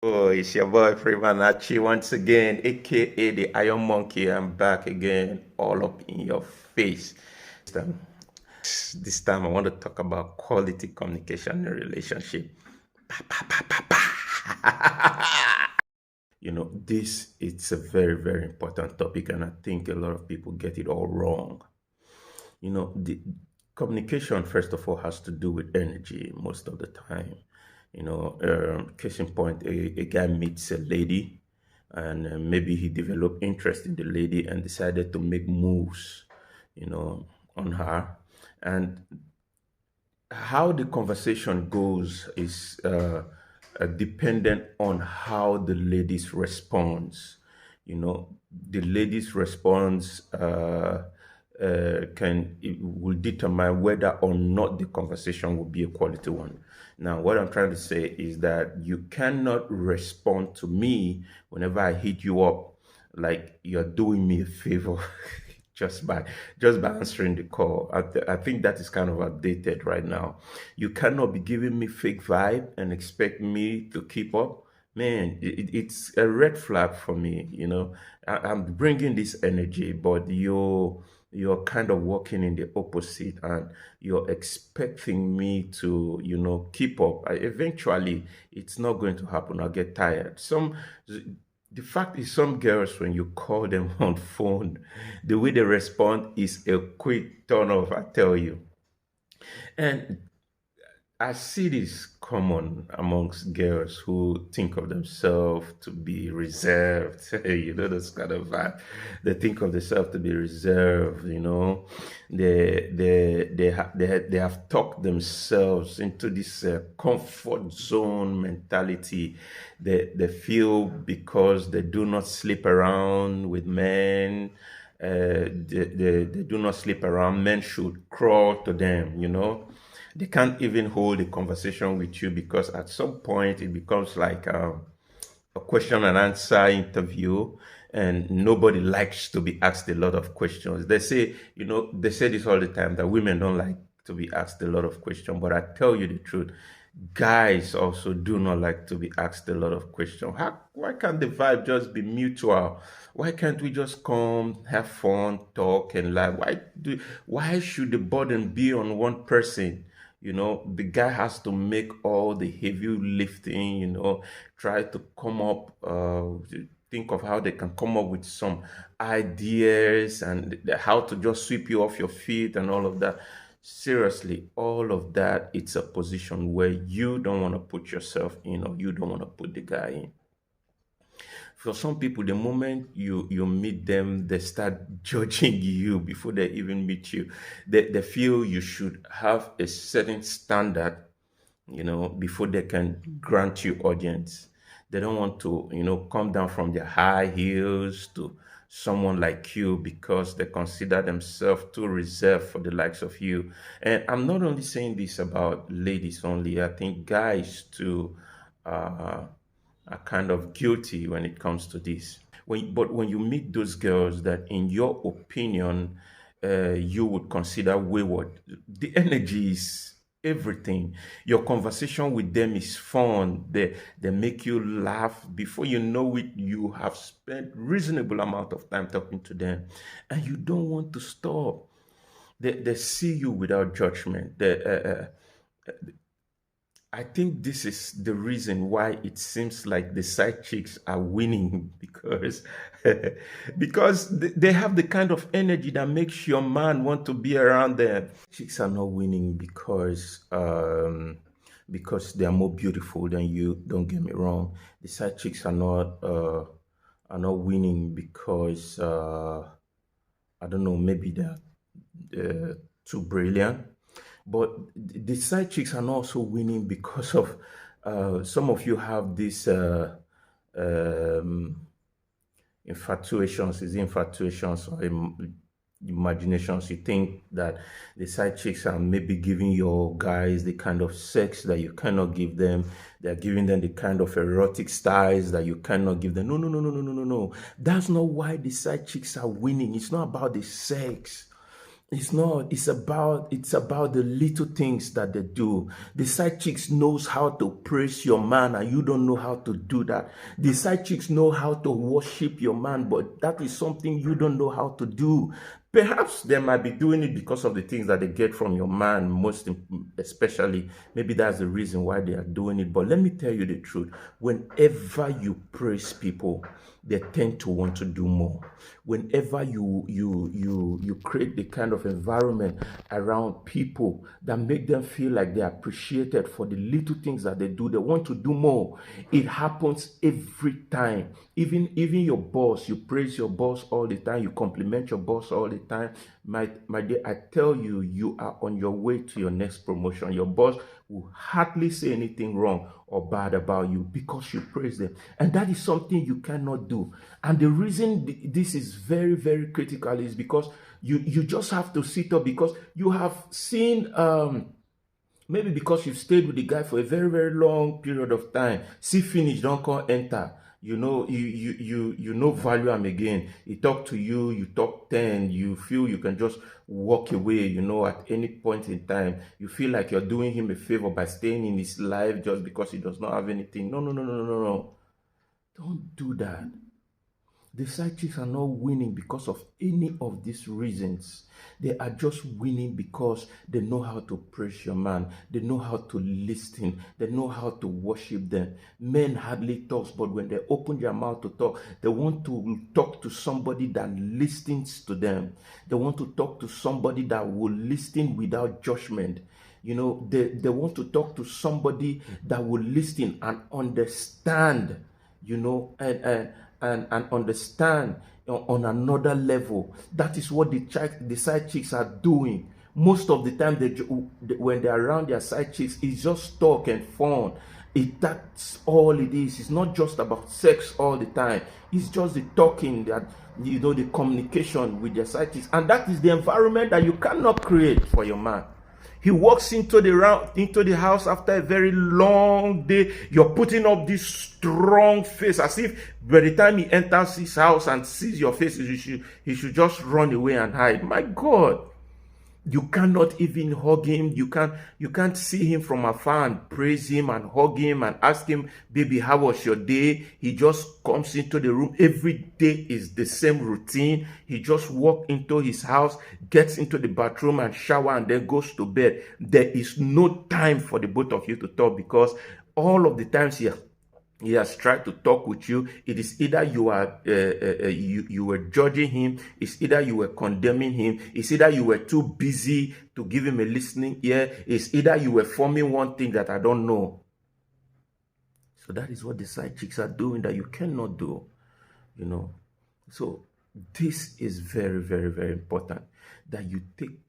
Oh, it's your boy Fremanachi once again, aka the Iron Monkey. I'm back again, all up in your face. Um, this time I want to talk about quality communication in a relationship. Pa, pa, pa, pa, pa. This it's a very, very important topic, and I think a lot of people get it all wrong. The communication, first of all, has to do with energy most of the time. Case in point, a guy meets a lady, and maybe he developed interest in the lady and decided to make moves, on her. And how the conversation goes is dependent on how the ladies responds. The ladies response can it will determine whether or not the conversation will be a quality one. Now, what I'm trying to say is that you cannot respond to me whenever I hit you up like you're doing me a favor just by answering the call. I think that is kind of outdated right now. You cannot be giving me fake vibe and expect me to keep up. Man, it's a red flag for me. I'm bringing this energy, but you're kind of walking in the opposite, and you're expecting me to keep up. Eventually it's not going to happen. I'll get tired. The fact is, some girls, when you call them on phone, the way they respond is a quick turn off, I tell you. And I see this common amongst girls who think of themselves to be reserved. Those kind of vibe. They think of themselves to be reserved. They have talked themselves into this comfort zone mentality. They feel because they do not sleep around with men. They do not sleep around. Men should crawl to them. They can't even hold a conversation with you because at some point it becomes like a question and answer interview, and nobody likes to be asked a lot of questions. They say this all the time, that women don't like to be asked a lot of questions, but I tell you the truth, guys also do not like to be asked a lot of questions. Why can't the vibe just be mutual? Why can't we just come, have fun, talk, and laugh? Why should the burden be on one person? The guy has to make all the heavy lifting, try to come up, think of how they can come up with some ideas and how to just sweep you off your feet and all of that. Seriously, all of that, it's a position where you don't want to put yourself in, or you don't want to put the guy in. For some people, the moment you meet them, they start judging you before they even meet you. They feel you should have a certain standard, before they can grant you audience. They don't want to, come down from their high heels to someone like you because they consider themselves too reserved for the likes of you. And I'm not only saying this about ladies only. I think guys too uh, are kind of guilty when it comes to this. But when you meet those girls that, in your opinion, you would consider wayward, the energy is everything. Your conversation with them is fun. They make you laugh. Before you know it, you have spent reasonable amount of time talking to them, and you don't want to stop. They see you without judgment. I think this is the reason why it seems like the side chicks are winning because they have the kind of energy that makes your man want to be around them. Chicks are not winning because they are more beautiful than you. Don't get me wrong. The side chicks are not winning because I don't know, maybe they're too brilliant. But the side chicks are not also winning because of some of you have this um, infatuations. Is it infatuations or imaginations? You think that the side chicks are maybe giving your guys the kind of sex that you cannot give them. They're giving them the kind of erotic styles that you cannot give them. No, no, no, no, no, no, no, no. That's not why the side chicks are winning. It's not about the sex. It's not. It's about the little things that they do. The side chicks knows how to praise your man, and you don't know how to do that. The side chicks know how to worship your man, but that is something you don't know how to do. Perhaps they might be doing it because of the things that they get from your man, especially. Maybe that's the reason why they are doing it. But let me tell you the truth. Whenever you praise people, they tend to want to do more. Whenever you create the kind of environment around people that make them feel like they're appreciated for the little things that they do, they want to do more. It happens every time. Even your boss, you praise your boss all the time, you compliment your boss all the time. My dear, I tell you, you are on your way to your next promotion. Your boss will hardly say anything wrong or bad about you because you praise them. And that is something you cannot do. And the reason this is very, very critical is because you just have to sit up, because you have seen, maybe because you've stayed with the guy for a very, very long period of time. See finish, don't come enter. You know value him again. He talk to you, you talk 10, you feel you can just walk away, at any point in time. You feel like you're doing him a favor by staying in his life just because he does not have anything. No, no, no, no, no, no. Don't do that. The side chicks are not winning because of any of these reasons. They are just winning because they know how to praise your man. They know how to listen. They know how to worship them. Men hardly talk, but when they open their mouth to talk, they want to talk to somebody that listens to them. They want to talk to somebody that will listen without judgment. They want to talk to somebody that will listen and understand, and understand on another level. That is what the side chicks are doing. Most of the time, when they're around their side chicks, it's just talk and fun. That's all it is. It's not just about sex all the time. It's just the talking, that the communication with their side chicks, and that is the environment that you cannot create for your man. He walks into the house after a very long day. You're putting up this strong face, as if by the time he enters his house and sees your face, he should just run away and hide. My God, you cannot even hug him. You can't see him from afar and praise him and hug him and ask him, baby, how was your day? He just comes into the room. Every day is the same routine. He just walks into his house, gets into the bathroom and shower, and then goes to bed. There is no time for the both of you to talk, because all of the times he has tried to talk with you, it is either you were judging him, it's either you were condemning him, it's either you were too busy to give him a listening ear, it's either you were forming one thing that I don't know. So that is what the side chicks are doing that you cannot do, So this is very, very, very important that you take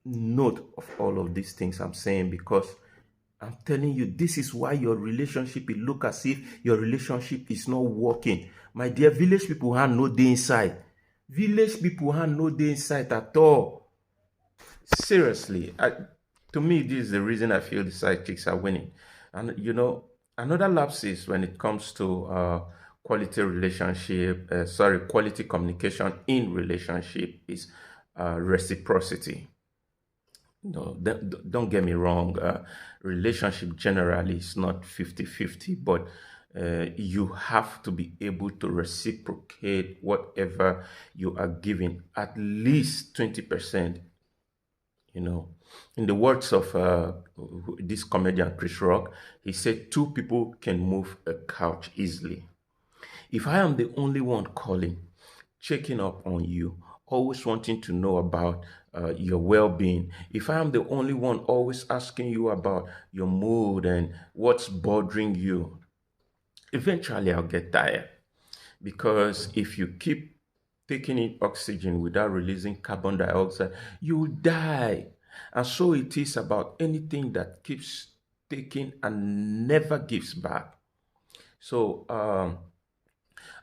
note of all of these things I'm saying, because I'm telling you, this is why your relationship, it look as if your relationship is not working. My dear, village people have no day inside. Village people have no day inside at all. Seriously, to me, this is the reason I feel the side chicks are winning. And another lapses when it comes to quality communication in relationship is reciprocity. No, don't get me wrong. Relationship generally is not 50-50, but you have to be able to reciprocate whatever you are giving, at least 20%. In the words of this comedian Chris Rock, he said 2 people can move a couch easily. If I am the only one calling, checking up on you, always wanting to know about your well-being, if I am the only one always asking you about your mood and what's bothering you, eventually I'll get tired. Because if you keep taking in oxygen without releasing carbon dioxide, you will die. And so it is about anything that keeps taking and never gives back. So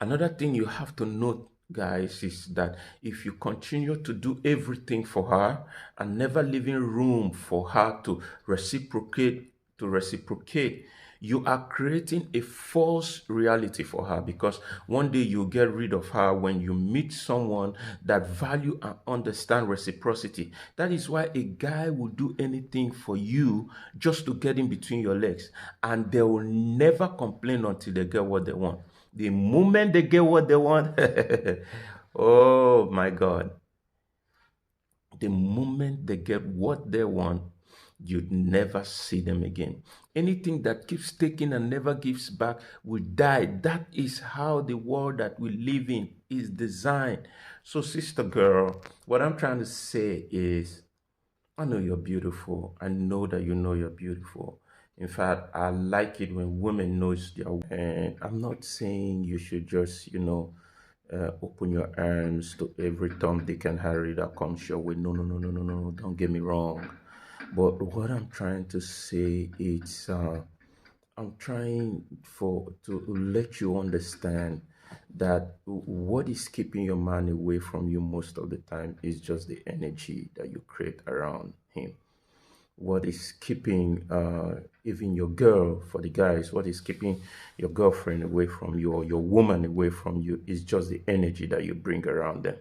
another thing you have to note, guys, is that if you continue to do everything for her and never leaving room for her to reciprocate, You are creating a false reality for her, because one day you get rid of her when you meet someone that value and understand reciprocity. That is why a guy will do anything for you just to get in between your legs, and they will never complain until they get what they want. The moment they get what they want, oh my God, the moment they get what they want, you'd never see them again. Anything that keeps taking and never gives back will die. That is how the world that we live in is designed. So, sister girl, what I'm trying to say is, I know you're beautiful. I know that you know you're beautiful. In fact, I like it when women knows their. And I'm not saying you should just, open your arms to every Tom, Dick, and Harry that comes your way. No, no, no, no, no, no, no. Don't get me wrong. But what I'm trying to say is, I'm trying for to let you understand that what is keeping your man away from you most of the time is just the energy that you create around him. What is keeping even your girl, for the guys, what is keeping your girlfriend away from you, or your woman away from you, is just the energy that you bring around them.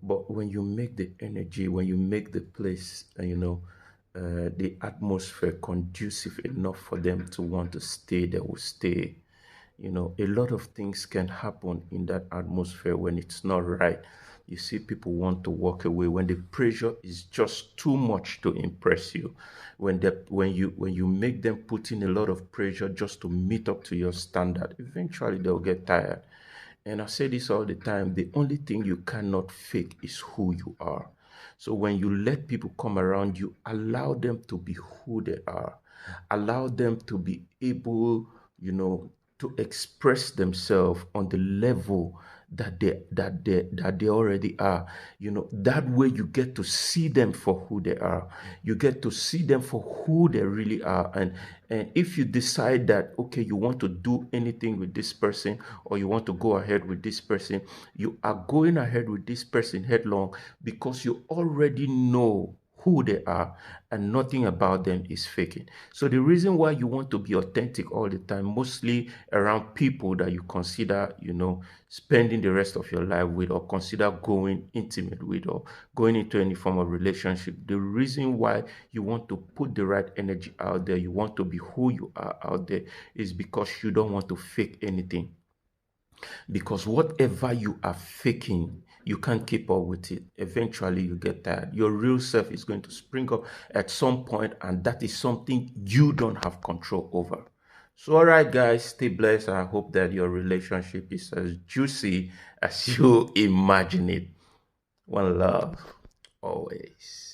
But when you make the energy, when you make the place, the atmosphere conducive enough for them to want to stay, they will stay. A lot of things can happen in that atmosphere when it's not right. You see people want to walk away when the pressure is just too much to impress you. When you make them put in a lot of pressure just to meet up to your standard, eventually they'll get tired. And I say this all the time, the only thing you cannot fake is who you are. So when you let people come around you, allow them to be who they are. Allow them to be able, to express themselves on the level that they already are. That way you get to see them for who they are. You get to see them for who they really are. And if you decide that, okay, you want to do anything with this person, or you want to go ahead with this person, you are going ahead with this person headlong, because you already know who they are, and nothing about them is faking. So the reason why you want to be authentic all the time, mostly around people that you consider, spending the rest of your life with, or consider going intimate with, or going into any form of relationship, the reason why you want to put the right energy out there, you want to be who you are out there, is because you don't want to fake anything. Because whatever you are faking, you can't keep up with it. Eventually, you get tired. Your real self is going to spring up at some point, and that is something you don't have control over. So, all right, guys, stay blessed. I hope that your relationship is as juicy as you imagine it. One love, always.